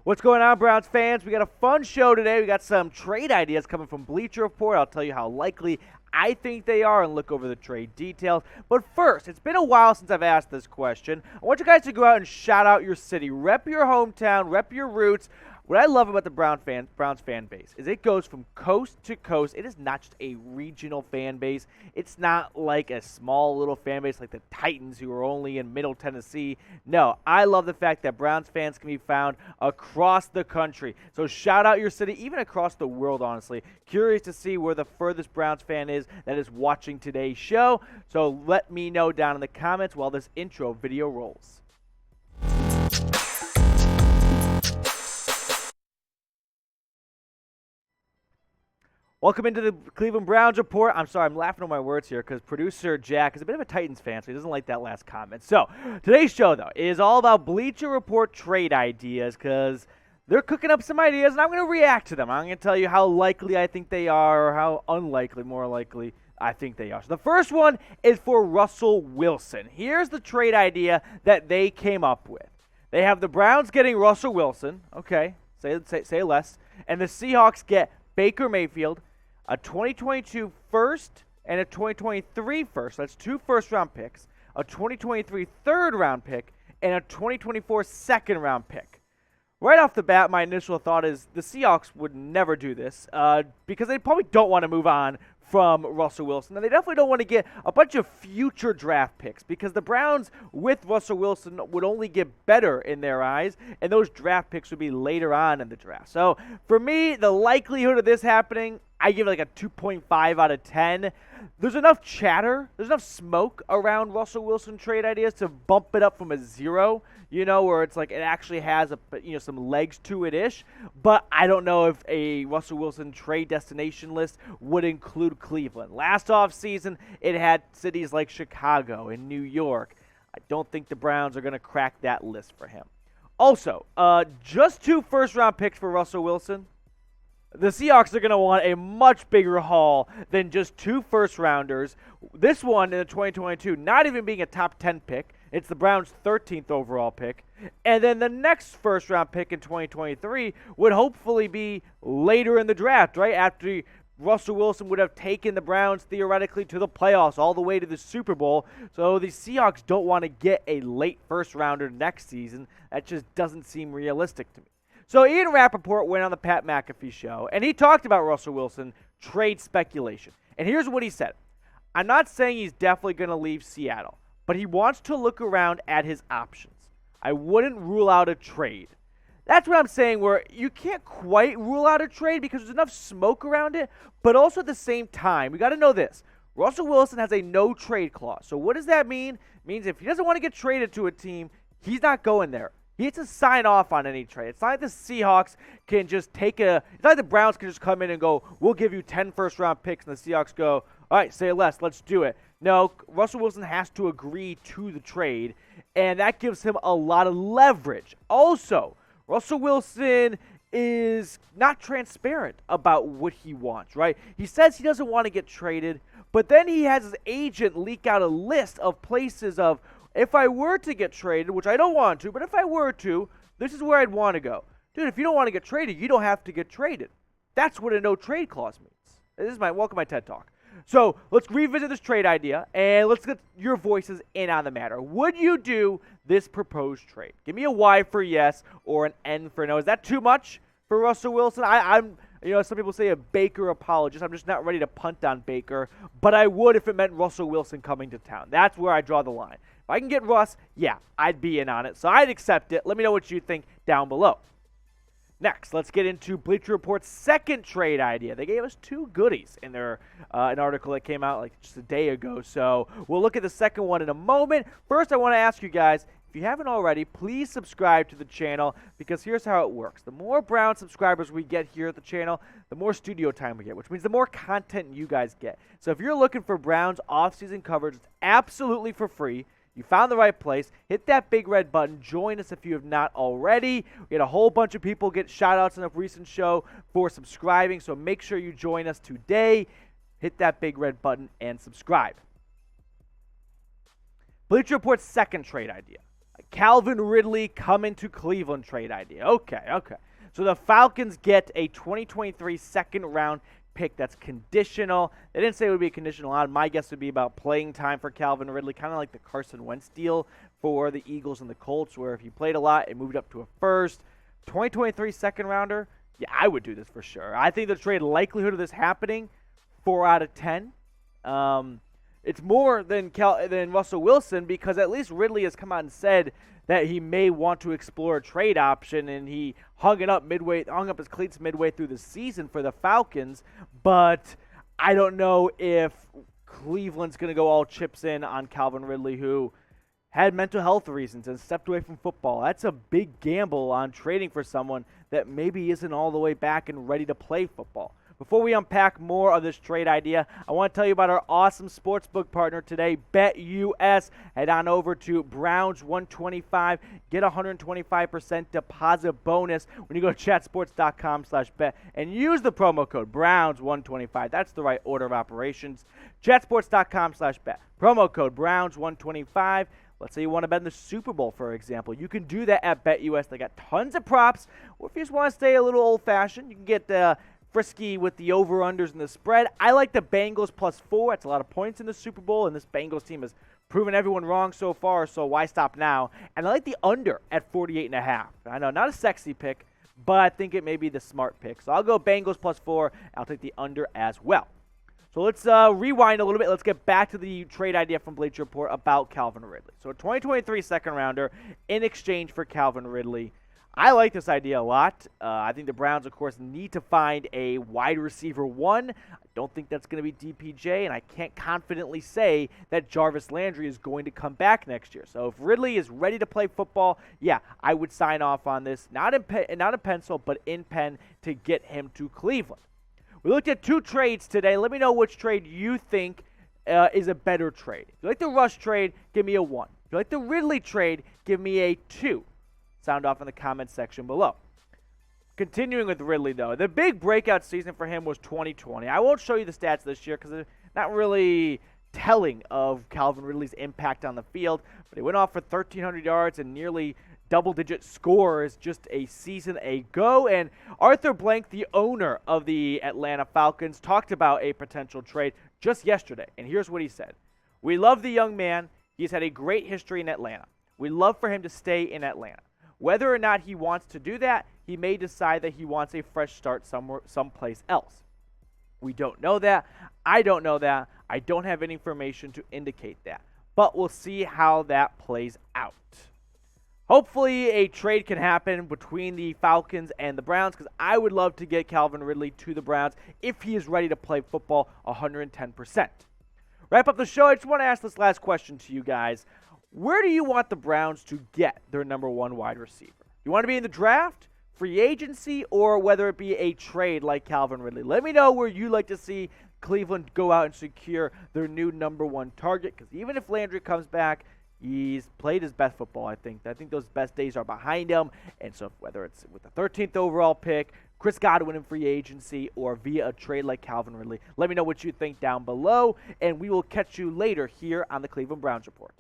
What's going on, Browns fans? We got a fun show today. We got some trade ideas coming from Bleacher Report. I'll tell you how likely I think they are and look over the trade details. But first, it's been a while since I've asked this question. I want you guys to go out and shout out your city. Rep your hometown, rep your roots. What I love about the Browns fan base is it goes from coast to coast. It is not just a regional fan base. It's not like a small little fan base like the Titans who are only in Middle Tennessee. No, I love the fact that Browns fans can be found across the country. So shout out your city, even across the world, honestly. Curious to see where the furthest Browns fan is that is watching today's show. So let me know down in the comments while this intro video rolls. Welcome into the Cleveland Browns Report. I'm sorry, I'm laughing at my words here because producer Jack is a bit of a Titans fan, so he doesn't like that last comment. So, today's show, though, is all about Bleacher Report trade ideas because they're cooking up some ideas, and I'm going to react to them. I'm going to tell you how likely I think they are or how unlikely, more likely, I think they are. So, the first one is for Russell Wilson. Here's the trade idea that they came up with. They have the Browns getting Russell Wilson, okay, say less, and the Seahawks get Baker Mayfield, a 2022 first and a 2023 first. That's 2 first-round picks, a 2023 third-round pick, and a 2024 second-round pick. Right off the bat, my initial thought is the Seahawks would never do this because they probably don't want to move on from Russell Wilson. And they definitely don't want to get a bunch of future draft picks because the Browns with Russell Wilson would only get better in their eyes, and those draft picks would be later on in the draft. So for me, the likelihood of this happening, I give it like a 2.5 out of 10. There's enough chatter, there's enough smoke around Russell Wilson trade ideas to bump it up from a 0, where it's like it actually has some legs to it-ish. But I don't know if a Russell Wilson trade destination list would include Cleveland. Last offseason, it had cities like Chicago and New York. I don't think the Browns are going to crack that list for him. Also, just 2 first-round picks for Russell Wilson. The Seahawks are going to want a much bigger haul than just 2 first-rounders. This one in the 2022, not even being a top 10 pick. It's the Browns' 13th overall pick. And then the next first-round pick in 2023 would hopefully be later in the draft, right? After Russell Wilson would have taken the Browns theoretically to the playoffs, all the way to the Super Bowl. So the Seahawks don't want to get a late first-rounder next season. That just doesn't seem realistic to me. So Ian Rapoport went on the Pat McAfee show, and he talked about Russell Wilson trade speculation. And here's what he said. I'm not saying he's definitely going to leave Seattle, but he wants to look around at his options. I wouldn't rule out a trade. That's what I'm saying, where you can't quite rule out a trade because there's enough smoke around it, but also at the same time, we got to know this. Russell Wilson has a no-trade clause. So what does that mean? It means if he doesn't want to get traded to a team, he's not going there. He has to sign off on any trade. It's not like the Seahawks can just it's not like the Browns can just come in and go, we'll give you 10 first-round picks, and the Seahawks go, all right, say less, let's do it. No, Russell Wilson has to agree to the trade, and that gives him a lot of leverage. Also, Russell Wilson is not transparent about what he wants, right? He says he doesn't want to get traded, but then he has his agent leak out a list of places of, if I were to get traded, which I don't want to, but if I were to, this is where I'd want to go. Dude, if you don't want to get traded, you don't have to get traded. That's what a no-trade clause means. This is welcome to my TED Talk. So let's revisit this trade idea, and let's get your voices in on the matter. Would you do this proposed trade? Give me a Y for yes or an N for no. Is that too much for Russell Wilson? I'm some people say a Baker apologist. I'm just not ready to punt on Baker, but I would if it meant Russell Wilson coming to town. That's where I draw the line. If I can get Russ, yeah, I'd be in on it. So I'd accept it. Let me know what you think down below. Next, let's get into Bleacher Report's second trade idea. They gave us 2 goodies in their an article that came out like just a day ago. So we'll look at the second one in a moment. First, I want to ask you guys, if you haven't already, please subscribe to the channel because here's how it works. The more Brown subscribers we get here at the channel, the more studio time we get, which means the more content you guys get. So if you're looking for Browns off-season coverage, it's absolutely for free. You found the right place. Hit that big red button. Join us if you have not already. We had a whole bunch of people get shout-outs in a recent show for subscribing, so make sure you join us today. Hit that big red button and subscribe. Bleacher Report's second trade idea. Calvin Ridley coming to Cleveland trade idea. Okay. So the Falcons get a 2023 second-round pick that's conditional. They didn't say it would be a conditional on. My guess would be about playing time for Calvin Ridley, kind of like the Carson Wentz deal for the Eagles and the Colts, where if he played a lot, it moved up to a first. 2023 second-rounder, yeah, I would do this for sure. I think the trade likelihood of this happening, 4 out of 10. It's more than Russell Wilson, because at least Ridley has come out and said that he may want to explore a trade option, and he hung up his cleats midway through the season for the Falcons. But I don't know if Cleveland's going to go all chips in on Calvin Ridley, who had mental health reasons and stepped away from football. That's a big gamble on trading for someone that maybe isn't all the way back and ready to play football. Before we unpack more of this trade idea, I want to tell you about our awesome sportsbook partner today, BetUS. Head on over to Browns125. Get a 125% deposit bonus when you go to chatsports.com/bet and use the promo code Browns125. That's the right order of operations. Chatsports.com/bet. Promo code Browns125. Let's say you want to bet in the Super Bowl, for example. You can do that at BetUS. They got tons of props. Or if you just want to stay a little old-fashioned, you can get frisky with the over-unders and the spread. I like the Bengals +4. That's a lot of points in the Super Bowl, and this Bengals team has proven everyone wrong so far, so why stop now? And I like the under at 48.5. I know, not a sexy pick, but I think it may be the smart pick. So I'll go Bengals +4. I'll take the under as well. So let's rewind a little bit. Let's get back to the trade idea from Bleacher Report about Calvin Ridley. So a 2023 second-rounder in exchange for Calvin Ridley. I like this idea a lot. I think the Browns, of course, need to find a wide receiver 1. I don't think that's going to be DPJ, and I can't confidently say that Jarvis Landry is going to come back next year. So if Ridley is ready to play football, yeah, I would sign off on this. Not in pencil, but in pen to get him to Cleveland. We looked at 2 trades today. Let me know which trade you think is a better trade. If you like the Rush trade, give me a 1. If you like the Ridley trade, give me a 2. Sound off in the comments section below. Continuing with Ridley, though, the big breakout season for him was 2020. I won't show you the stats this year because they're not really telling of Calvin Ridley's impact on the field, but he went off for 1,300 yards and nearly double-digit scores just a season ago. And Arthur Blank, the owner of the Atlanta Falcons, talked about a potential trade just yesterday, and here's what he said. "We love the young man. He's had a great history in Atlanta. We love for him to stay in Atlanta. Whether or not he wants to do that, he may decide that he wants a fresh start someplace else. We don't know that. I don't know that. I don't have any information to indicate that. But we'll see how that plays out." Hopefully a trade can happen between the Falcons and the Browns, because I would love to get Calvin Ridley to the Browns if he is ready to play football 110%. Wrap up the show. I just want to ask this last question to you guys. Where do you want the Browns to get their number 1 wide receiver? You want to be in the draft, free agency, or whether it be a trade like Calvin Ridley? Let me know where you'd like to see Cleveland go out and secure their new number 1 target, because even if Landry comes back, he's played his best football, I think. I think those best days are behind him. And so whether it's with the 13th overall pick, Chris Godwin in free agency, or via a trade like Calvin Ridley, let me know what you think down below, and we will catch you later here on the Cleveland Browns Report.